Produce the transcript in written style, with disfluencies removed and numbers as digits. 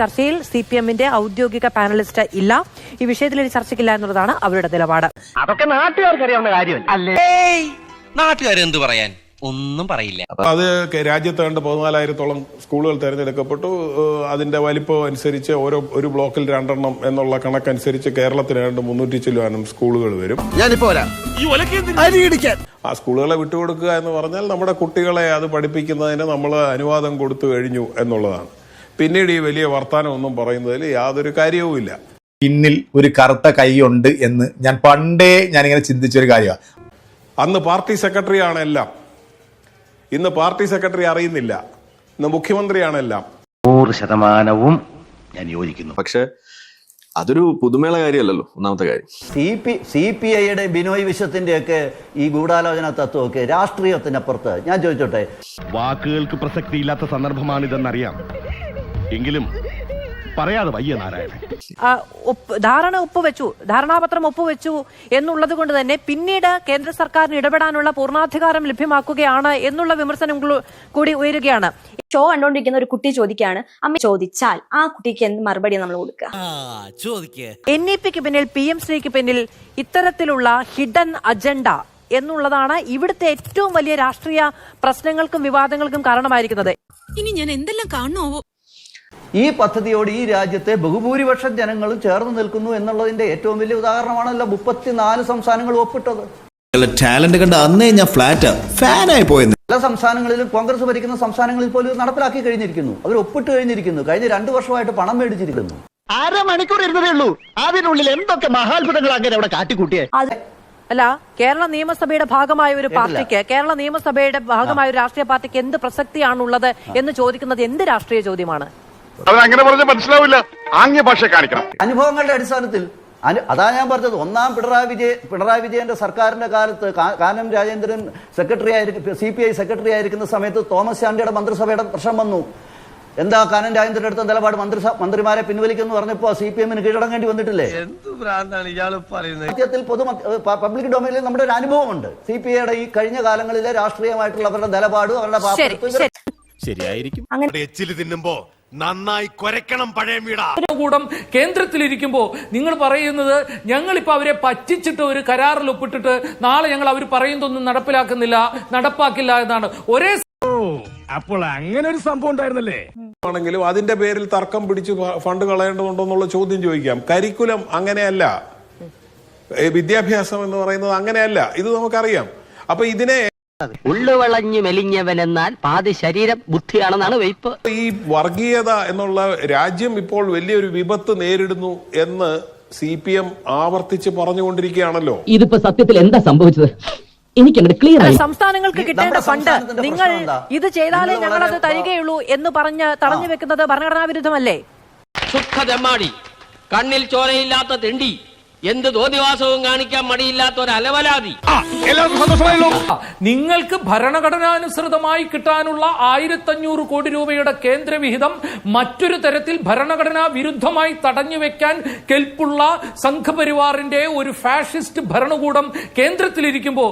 ചർച്ചയിൽ CPM-ന്റെ ഔദ്യോഗിക പാനലിസ്റ്റ് ഇല്ല. ഈ വിഷയത്തിൽ ഒരു ചർച്ചയ്ക്കില്ല എന്നുള്ളതാണ് അവരുടെ നിലപാട്. അതൊക്കെ നാട്ടുകാർക്ക് അറിയാവുന്ന കാര്യമല്ലേ. നാട്ടുകാരെന്ത് പറയാൻ, ഒന്നും പറയില്ല. അത് രാജ്യത്ത് കണ്ട് 14,000-ഓളം സ്കൂളുകൾ തെരഞ്ഞെടുക്കപ്പെട്ടു. അതിന്റെ വലിപ്പം അനുസരിച്ച് ഒരു ബ്ലോക്കിൽ 2 എണ്ണം എന്നുള്ള കണക്കനുസരിച്ച് കേരളത്തിന് 300 ചില്ലുവാനും സ്കൂളുകൾ വരും. ആ സ്കൂളുകളെ വിട്ടുകൊടുക്കുക എന്ന് പറഞ്ഞാൽ നമ്മുടെ കുട്ടികളെ അത് പഠിപ്പിക്കുന്നതിന് നമ്മൾ അനുവാദം കൊടുത്തു കഴിഞ്ഞു എന്നുള്ളതാണ്. പിന്നീട് ഈ വലിയ വർത്താനം ഒന്നും പറയുന്നതിൽ യാതൊരു കാര്യവുമില്ല. പിന്നിൽ ഒരു കറുത്ത കൈയുണ്ട് എന്ന് ഞാനിങ്ങനെ ചിന്തിച്ചൊരു കാര്യമാണ്. അന്ന് പാർട്ടി സെക്രട്ടറിയാണ് എല്ലാം. ഇന്ന് പാർട്ടി സെക്രട്ടറി അറിയുന്നില്ല. ഇന്ന് മുഖ്യമന്ത്രിയാണെല്ലാം. 100% ഞാൻ യോജിക്കുന്നു. പക്ഷെ അതൊരു പുതുമേള കാര്യമല്ലല്ലോ. ഒന്നാമത്തെ കാര്യം CPI-യുടെ ബിനോയ് വിശ്വത്തിന്റെ ഒക്കെ ഈ ഗൂഢാലോചന തത്വമൊക്കെ രാഷ്ട്രീയത്തിനപ്പുറത്ത്. ഞാൻ ചോദിച്ചോട്ടെ, വാക്കുകൾക്ക് പ്രസക്തിയില്ലാത്ത സന്ദർഭമാണിതെന്നറിയാം, എങ്കിലും പറയാതെ വയ്യ നാരായണൻ. ധാരണാപത്രം ഒപ്പുവെച്ചു എന്നുള്ളത് കൊണ്ട് തന്നെ പിന്നീട് കേന്ദ്ര സർക്കാരിന് ഇടപെടാനുള്ള പൂർണ്ണാധികാരം ലഭ്യമാക്കുകയാണ് എന്നുള്ള വിമർശനം കൂടി ഉയരുകയാണ്. ഷോ കണ്ടോണ്ടിരിക്കുന്ന ഒരു കുട്ടി ചോദിക്കുകയാണ്, അമ്മ ചോദിച്ചാൽ ആ കുട്ടിക്ക് എന്ത് മറുപടി നമ്മൾ കൊടുക്കുക? NEP-ക്ക് പിന്നിൽ PM-ശ്രീക്ക് പിന്നിൽ ഇത്തരത്തിലുള്ള ഹിഡൻ അജണ്ട എന്നുള്ളതാണ് ഇവിടുത്തെ ഏറ്റവും വലിയ രാഷ്ട്രീയ പ്രശ്നങ്ങൾക്കും വിവാദങ്ങൾക്കും കാരണമായിരിക്കുന്നത്. ഇനി ഞാൻ എന്തെല്ലാം കാണുമോ? ഈ പദ്ധതിയോട് ഈ രാജ്യത്തെ ബഹുഭൂരിപക്ഷം ജനങ്ങളും ചേർന്ന് നിൽക്കുന്നു എന്നുള്ളതിന്റെ ഏറ്റവും വലിയ ഉദാഹരണമാണല്ലോ 34 സംസ്ഥാനങ്ങൾ ഒപ്പിട്ടത്. ടാലന്റ് കണ്ട അന്നേ ഞാൻ ഫാനായി പോയെന്ന്. പല സംസ്ഥാനങ്ങളിലും കോൺഗ്രസ് ഭരിക്കുന്ന സംസ്ഥാനങ്ങളിൽ പോലും നടപ്പിലാക്കി കഴിഞ്ഞിരിക്കുന്നു. അവർ ഒപ്പിട്ട് കഴിഞ്ഞിരിക്കുന്നു. കഴിഞ്ഞ 2 വർഷമായിട്ട് പണം മേടിച്ചിരിക്കുന്നു. അരമണിക്കൂർ ഇരുന്നതേ ഉള്ളൂ. അതിനുള്ളിൽ എന്തൊക്കെ മഹാത്ഭുതങ്ങൾ അങ്ങനെ അവിടെ കാട്ടിക്കൂട്ടിയേ. അല്ല, കേരള നിയമസഭയുടെ ഭാഗമായ ഒരു പാർട്ടിക്ക്, കേരള നിയമസഭയുടെ ഭാഗമായ ഒരു രാഷ്ട്രീയ പാർട്ടിക്ക് എന്ത് പ്രസക്തിയാണുള്ളത് എന്ന് ചോദിക്കുന്നത് എന്ത് രാഷ്ട്രീയ ചോദ്യമാണ്? അങ്ങനെ പറഞ്ഞ മനസ്സിലാവില്ല. ആംഗ്യ ഭാഷ കാണിക്കണം. അനുഭവങ്ങളുടെ അടിസ്ഥാനത്തിൽ അതാ ഞാൻ പറഞ്ഞത്. ഒന്നാം പിണറായി വിജയന്റെ സർക്കാരിന്റെ കാലത്ത് കാനം രാജേന്ദ്രൻ CPI സെക്രട്ടറി ആയിരിക്കുന്ന സമയത്ത് തോമസ് ചാണ്ടിയുടെ മന്ത്രിസഭയുടെ പ്രശ്നം വന്നു. എന്താ കാനം രാജേന്ദ്രന്റെ അടുത്ത നിലപാട്? മന്ത്രിമാരെ പിൻവലിക്കുമെന്ന് പറഞ്ഞപ്പോ CPM-ന് കീഴടങ്ങേണ്ടി വന്നിട്ടില്ലേ? സത്യത്തിൽ പബ്ലിക് ഡൊമൈനിൽ നമ്മുടെ ഒരു അനുഭവമുണ്ട്. CPI-യുടെ ഈ കഴിഞ്ഞ കാലങ്ങളിലെ രാഷ്ട്രീയമായിട്ടുള്ള അവരുടെ നിലപാടും അവരുടെ ശരിയായിരിക്കും. തിന്നുമ്പോ നന്നായി കൊരക്കണം പഴയ വീടാ. കൂടം കേന്ദ്രത്തിലിരിക്കുമ്പോ നിങ്ങൾ പറയുന്നത് ഞങ്ങളിപ്പോ അവരെ പറ്റിച്ചിട്ട് ഒരു കരാറിൽ ഒപ്പിട്ടിട്ട് നാളെ ഞങ്ങൾ അവർ പറയുന്നതൊന്നും നടപ്പാക്കില്ല എന്നാണ്. അപ്പോൾ അങ്ങനെ ഒരു സംഭവം ഉണ്ടായിരുന്നല്ലേ? ആണെങ്കിലും അതിന്റെ പേരിൽ തർക്കം പിടിച്ച് ഫണ്ട് കളയേണ്ടതുണ്ടോ എന്നുള്ള ചോദ്യം ചോദിക്കാം. കരിക്കുലം അങ്ങനെയല്ല, വിദ്യാഭ്യാസം എന്ന് പറയുന്നത് അങ്ങനെയല്ല. ഇത് നമുക്കറിയാം. അപ്പൊ ഇതിനെ ഉള്ളുവളഞ്ഞു മെലിഞ്ഞവനെന്നാൽ പാതി ശരീരം ബുദ്ധിയാണെന്നാണ് വെയ്പ്പ്. ഈ വർഗീയത എന്നുള്ള രാജ്യം ഇപ്പോൾ വലിയൊരു വിപത്ത് നേരിടുന്നു എന്ന് CPM ആവർത്തിച്ച് പറഞ്ഞുകൊണ്ടിരിക്കുകയാണല്ലോ. ഇതിപ്പോ സത്യത്തിൽ എന്താ സംഭവിച്ചത്? എനിക്ക് ക്ലിയർ ആയി. സംസ്ഥാനങ്ങൾക്ക് കിട്ടേണ്ട ഫണ്ട് നിങ്ങൾ ഇത് ചെയ്താലേ ഞങ്ങൾ അത് തരികയുള്ളൂ എന്ന് പറഞ്ഞ് തടഞ്ഞു വെക്കുന്നത് ഭരണഘടനാ വിരുദ്ധമല്ലേ? സുഖദമ്മാടി, കണ്ണിൽ ചോരയില്ലാത്ത തെണ്ടി, എന്ത് തോന്നിവാസവും കാണിക്കാൻ മടിയില്ലാത്ത ഒരു അലവലാതി. നിങ്ങൾക്ക് ഭരണഘടനാനുസൃതമായി കിട്ടാനുള്ള 1500 കോടി രൂപയുടെ കേന്ദ്രവിഹിതം മറ്റൊരു തരത്തിൽ ഭരണഘടനാ വിരുദ്ധമായി തടഞ്ഞു വെക്കാൻ കെൽപ്പുള്ള സംഘപരിവാറിന്റെ ഒരു ഫാഷിസ്റ്റ് ഭരണകൂടം കേന്ദ്രത്തിലിരിക്കുമ്പോ